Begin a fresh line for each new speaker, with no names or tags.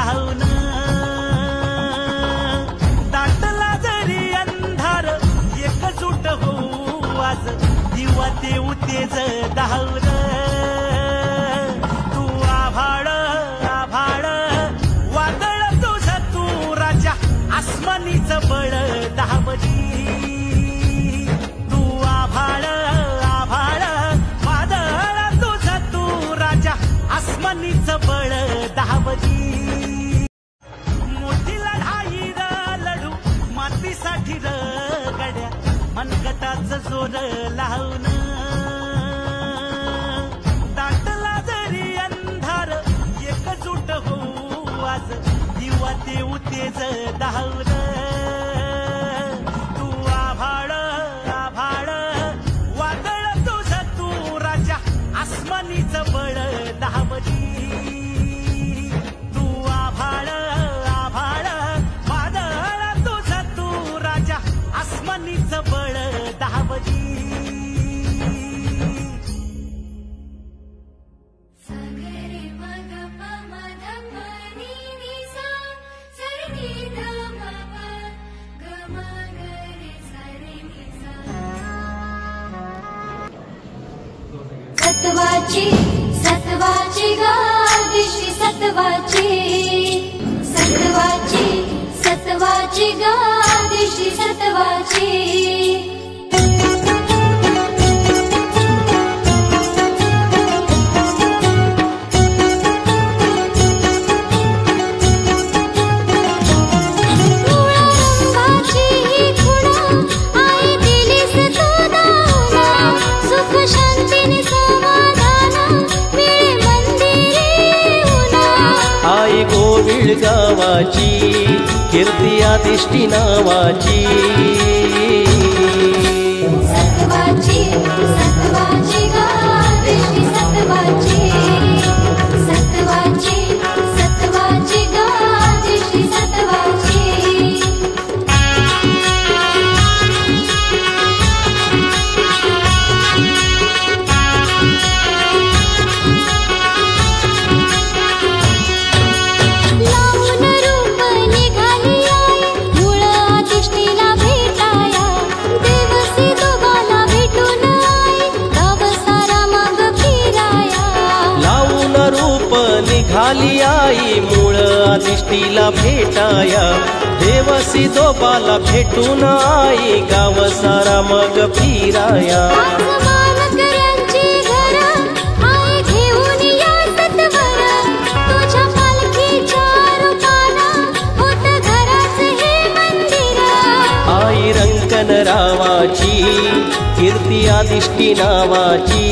लावून दाटला जरी अंधार एकजूट होऊ आज दिवा देऊ तेज धावून तू आभाळ आभाळ वादळ तुझं तू राजा आसमानीचं बळ दावली तू आभाळ आभाळ वादळ तुझं तू राजा आसमानीचं बळ दावली मोठी लढाई लढू मातीसाठी गड्या मनगटाचं जोर लावून दाटला जरी अंधार एकजूट होऊ आज दिवा देऊ तेज धावून तू आभाळ आभाळ वादळ तुझं तू राजा आसमानीचं बळ दावली तू आभाळ आभाळ वादळ तुझं तू राजा आसमानीचं बळ दावली
सत्वाची सत्वाची गा दिशी सत्वाची सत्वाची सत्वाची गा दिशी सत्वाची
गावाची कीर्ती आदिष्टी नावाची
सत्वाची सत्वाची गा दिशी सत्वाची सत्वाची सत्वाची गा दिशी सत्वाची
निघाली आई मूळ आदिष्टीला भेटाया देवसी दोबाला भेटून आई गाव सारा मग फिराया आई रंकन रावाची कीर्ती आदिष्टी नावाची